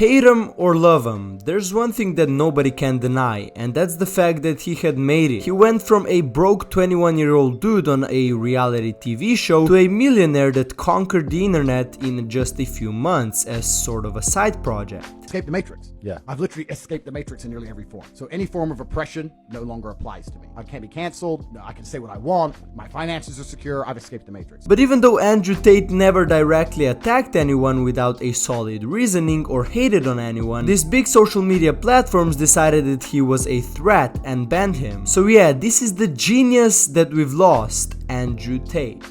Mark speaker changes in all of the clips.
Speaker 1: Hate him or love him, there's one thing that nobody can deny, and that's the fact that he had made it. He went from a broke 21-year-old dude on a reality TV show to a millionaire that conquered the internet in just a few months as sort of a side project.
Speaker 2: Escape the Matrix.
Speaker 3: Yeah.
Speaker 2: I've literally escaped the Matrix in nearly every form. So any form of oppression no longer applies to me. I can't be canceled. No, I can say what I want. My finances are secure. I've escaped the Matrix.
Speaker 1: But even though Andrew Tate never directly attacked anyone without a solid reasoning or hated on anyone, these big social media platforms decided that he was a threat and banned him. So yeah, this is the genius that we've lost, Andrew Tate.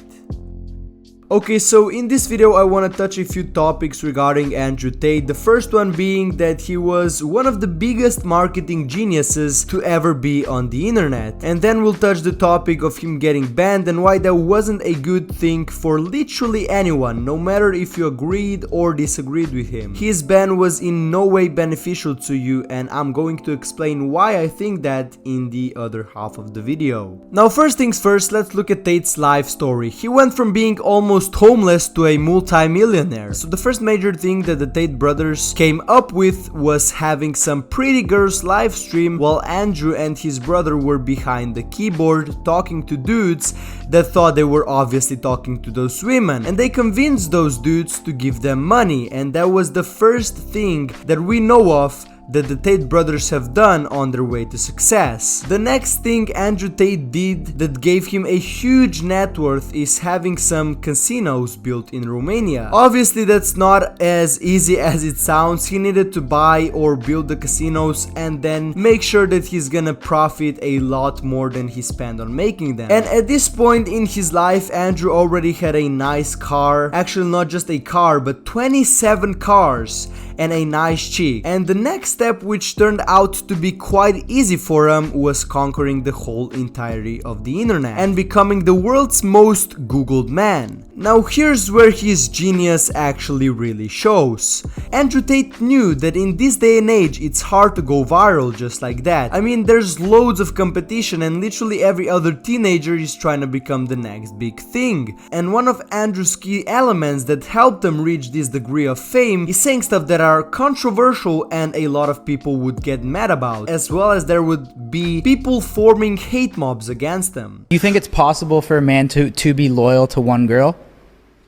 Speaker 1: Okay, so in this video I want to touch a few topics regarding Andrew Tate. The first one being that he was one of the biggest marketing geniuses to ever be on the internet. And then we'll touch the topic of him getting banned and why that wasn't a good thing for literally anyone, no matter if you agreed or disagreed with him. His ban was in no way beneficial to you, and I'm going to explain why I think that in the other half of the video. Now first things first, let's look at Tate's life story. He went from being almost homeless to a multi-millionaire. So the first major thing that the Tate brothers came up with was having some pretty girls live stream while Andrew and his brother were behind the keyboard talking to dudes that thought they were obviously talking to those women, and they convinced those dudes to give them money, and that was the first thing that we know of that the Tate brothers have done on their way to success. The next thing Andrew Tate did that gave him a huge net worth is having some casinos built in Romania. Obviously that's not as easy as it sounds. He needed to buy or build the casinos and then make sure that he's gonna profit a lot more than he spent on making them. And at this point in his life, Andrew already had a nice car, actually not just a car but 27 cars and a nice chick. And the next step, which turned out to be quite easy for him, was conquering the whole entirety of the internet and becoming the world's most googled man. Now here's where his genius actually really shows. Andrew Tate knew that in this day and age it's hard to go viral just like that. I mean, there's loads of competition and literally every other teenager is trying to become the next big thing. And one of Andrew's key elements that helped him reach this degree of fame is saying stuff that are controversial and a lot of people would get mad about, as well as there would be people forming hate mobs against them.
Speaker 4: You think it's possible for a man to be loyal to one girl?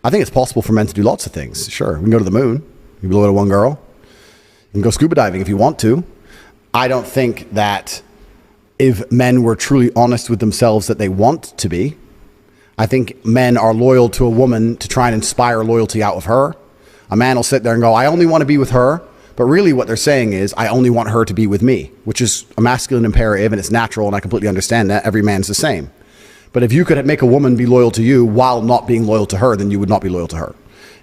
Speaker 3: I think it's possible for men to do lots of things. Sure, we can go to the moon. You can be loyal to one girl. You can go scuba diving if you want to. I don't think that if men were truly honest with themselves that they want to be, I think men are loyal to a woman to try and inspire loyalty out of her. A man will sit there and go, I only want to be with her. But really what they're saying is, I only want her to be with me, which is a masculine imperative and it's natural, and I completely understand that. Every man's the same. But if you could make a woman be loyal to you while not being loyal to her, then you would not be loyal to her.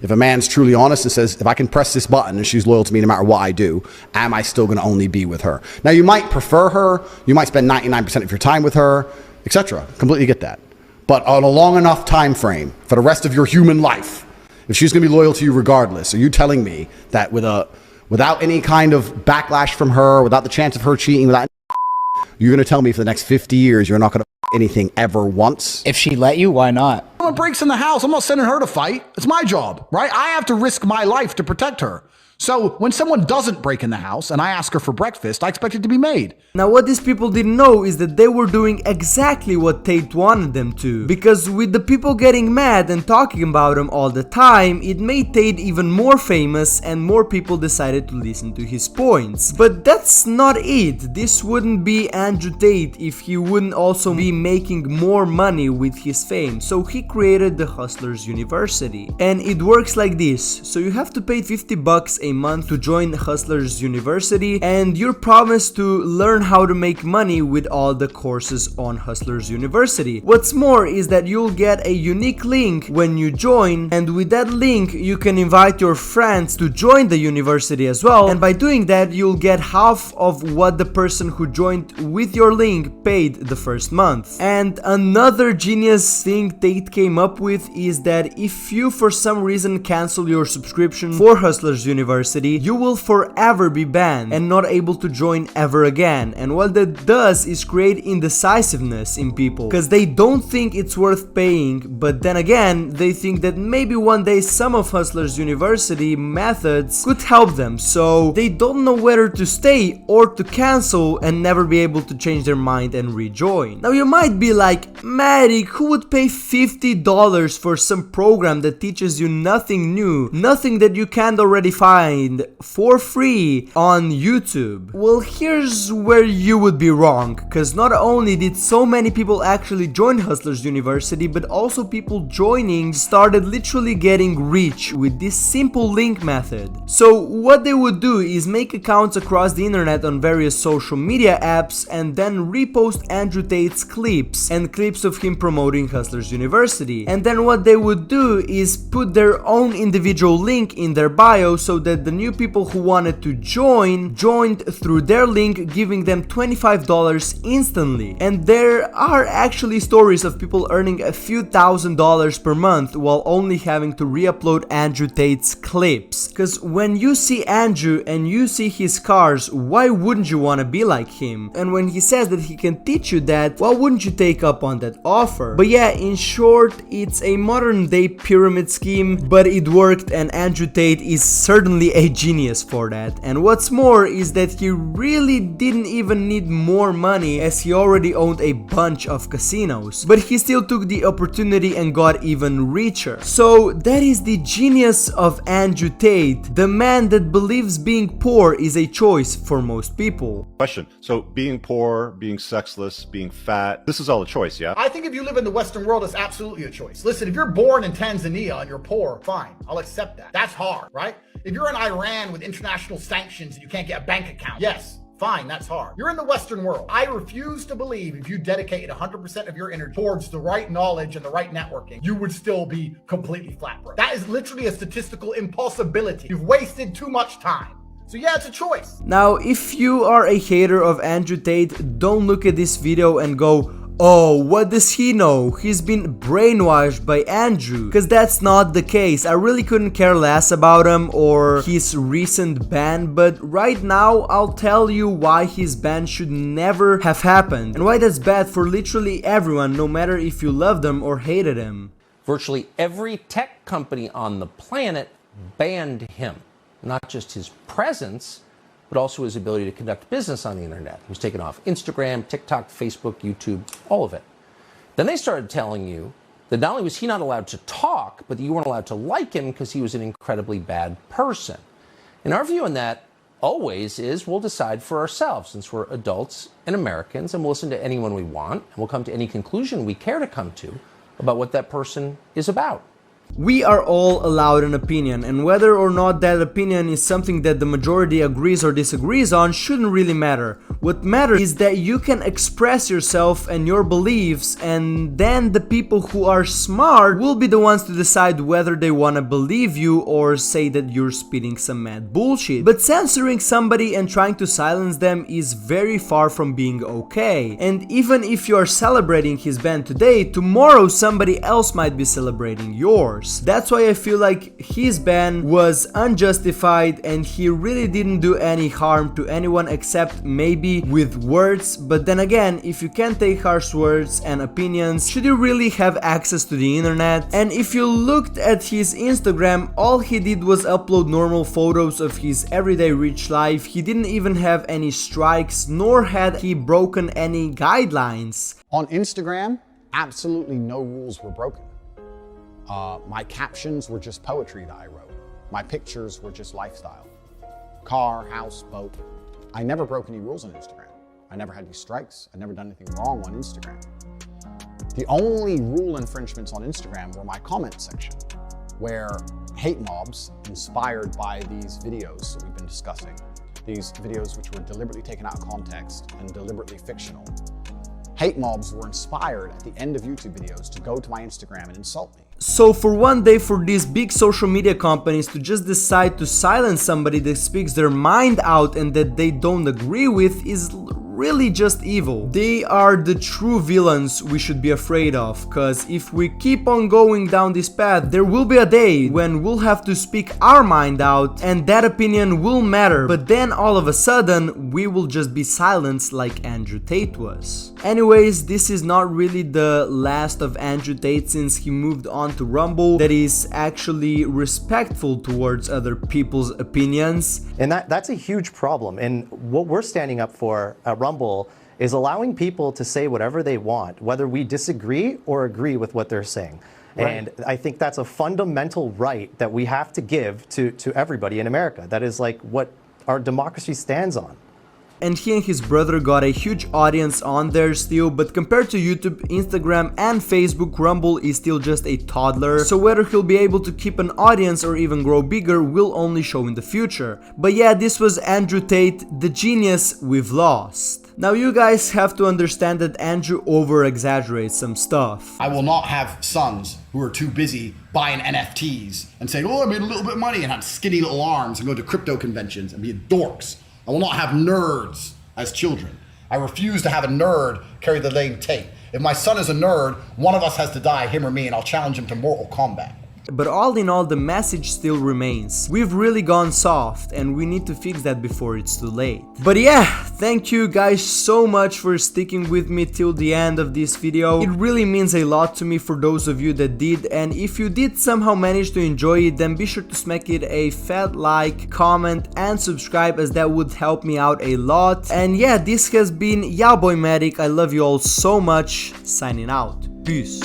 Speaker 3: If a man's truly honest and says, if I can press this button and she's loyal to me no matter what I do, am I still going to only be with her? Now, you might prefer her, you might spend 99% of your time with her, etc. Completely get that. But on a long enough time frame for the rest of your human life, if she's going to be loyal to you regardless, are you telling me that without any kind of backlash from her, without the chance of her cheating, you're going to tell me for the next 50 years you're not going to anything ever once?
Speaker 4: If she let you, why not?
Speaker 2: Someone breaks in the house, I'm not sending her to fight. It's my job, right? I have to risk my life to protect her. So when someone doesn't break in the house and I ask her for breakfast, I expect it to be made.
Speaker 1: Now what these people didn't know is that they were doing exactly what Tate wanted them to. Because with the people getting mad and talking about him all the time, it made Tate even more famous and more people decided to listen to his points. But that's not it. This wouldn't be Andrew Tate if he wouldn't also be making more money with his fame. So he created the Hustlers University. And it works like this. So you have to pay $50 a month to join Hustlers University, and you're promised to learn how to make money with all the courses on Hustlers University. What's more is that you'll get a unique link when you join, and with that link you can invite your friends to join the university as well, and by doing that you'll get half of what the person who joined with your link paid the first month. And another genius thing Tate came up with is that if you for some reason cancel your subscription for Hustlers University, University, you will forever be banned and not able to join ever again. And what that does is create indecisiveness in people, because they don't think it's worth paying, but then again, they think that maybe one day some of Hustlers University methods could help them, so they don't know whether to stay or to cancel and never be able to change their mind and rejoin. Now you might be like, Matic, who would pay $50 for some program that teaches you nothing new, nothing that you can't already find for free on YouTube? Well, here's where you would be wrong, because not only did so many people actually join Hustlers University, but also people joining started literally getting rich with this simple link method. So what they would do is make accounts across the internet on various social media apps and then repost Andrew Tate's clips and clips of him promoting Hustlers University. And then what they would do is put their own individual link in their bio so that the new people who wanted to joined through their link, giving them $25 instantly. And there are actually stories of people earning a few $1,000s per month while only having to re-upload Andrew Tate's clips. Because when you see Andrew and you see his cars, why wouldn't you want to be like him? And when he says that he can teach you that, why wouldn't you take up on that offer? But yeah, in short, it's a modern day pyramid scheme, but it worked, and Andrew Tate is certainly a genius for that. And what's more is that he really didn't even need more money, as he already owned a bunch of casinos, but he still took the opportunity and got even richer. So that is the genius of Andrew Tate, the man that believes being poor is a choice for most people.
Speaker 5: Question. So being poor, being sexless, being fat, this is all a choice, yeah?
Speaker 2: I think if you live in the Western world, it's absolutely a choice. Listen, if you're born in Tanzania and you're poor, fine, I'll accept that. That's hard, right? If you're in Iran with international sanctions and you can't get a bank account, yes, fine, that's hard. You're in the Western world. I refuse to believe if you dedicated 100% of your energy towards the right knowledge and the right networking, you would still be completely flat broke. That is literally a statistical impossibility. You've wasted too much time. So yeah, it's a choice.
Speaker 1: Now, if you are a hater of Andrew Tate, don't look at this video and go, oh, what does he know? He's been brainwashed by Andrew. Because that's not the case. I really couldn't care less about him or his recent ban, but right now I'll tell you why his ban should never have happened and why that's bad for literally everyone, no matter if you loved him or hated him.
Speaker 6: Virtually every tech company on the planet banned him. Not just his presence, but also his ability to conduct business on the internet. He was taken off Instagram, TikTok, Facebook, YouTube, all of it. Then they started telling you that not only was he not allowed to talk, but that you weren't allowed to like him because he was an incredibly bad person. And our view on that always is we'll decide for ourselves, since we're adults and Americans, and we'll listen to anyone we want, and we'll come to any conclusion we care to come to about what that person is about.
Speaker 1: We are all allowed an opinion, and whether or not that opinion is something that the majority agrees or disagrees on shouldn't really matter. What matters is that you can express yourself and your beliefs, and then the people who are smart will be the ones to decide whether they want to believe you or say that you're spitting some mad bullshit. But censoring somebody and trying to silence them is very far from being okay. And even if you are celebrating his ban today, tomorrow somebody else might be celebrating yours. That's why I feel like his ban was unjustified and he really didn't do any harm to anyone except maybe with words. But then again, if you can't take harsh words and opinions, should you really have access to the internet? And if you looked at his Instagram, all he did was upload normal photos of his everyday rich life. He didn't even have any strikes, nor had he broken any guidelines.
Speaker 3: On Instagram, absolutely no rules were broken. My captions were just poetry that I wrote. My pictures were just lifestyle. Car, house, boat. I never broke any rules on Instagram. I never had any strikes. I never done anything wrong on Instagram. The only rule infringements on Instagram were my comment section, where hate mobs inspired by these videos that we've been discussing, these videos which were deliberately taken out of context and deliberately fictional. Hate mobs were inspired at the end of YouTube videos to go to my Instagram and insult me.
Speaker 1: So for one day, for these big social media companies to just decide to silence somebody that speaks their mind out and that they don't agree with is really just evil. They are the true villains we should be afraid of, cause if we keep on going down this path, there will be a day when we'll have to speak our mind out and that opinion will matter, but then all of a sudden we will just be silenced like Andrew Tate was. Anyways, this is not really the last of Andrew Tate since he moved on to Rumble that is actually respectful towards other people's opinions.
Speaker 7: And that's a huge problem. And what we're standing up for at Rumble is allowing people to say whatever they want, whether we disagree or agree with what they're saying. Right. And I think that's a fundamental right that we have to give to everybody in America. That is like what our democracy stands on.
Speaker 1: And he and his brother got a huge audience on there still, but compared to YouTube, Instagram and Facebook, Rumble is still just a toddler, so whether he'll be able to keep an audience or even grow bigger will only show in the future. But yeah, this was Andrew Tate, the genius we've lost. Now you guys have to understand that Andrew over-exaggerates some stuff.
Speaker 2: I will not have sons who are too busy buying NFTs and saying, oh, I made a little bit of money, and have skinny little arms and go to crypto conventions and be dorks. I will not have nerds as children. I refuse to have a nerd carry the name Tate. If my son is a nerd, one of us has to die, him or me, and I'll challenge him to Mortal Kombat.
Speaker 1: But all in all, the message still remains. We've really gone soft and we need to fix that before it's too late. But yeah, thank you guys so much for sticking with me till the end of this video. It really means a lot to me for those of you that did, and if you did somehow manage to enjoy it, then be sure to smack it a fat like, comment and subscribe, as that would help me out a lot. And yeah, this has been Boy Matic. I love you all so much. Signing out. Peace.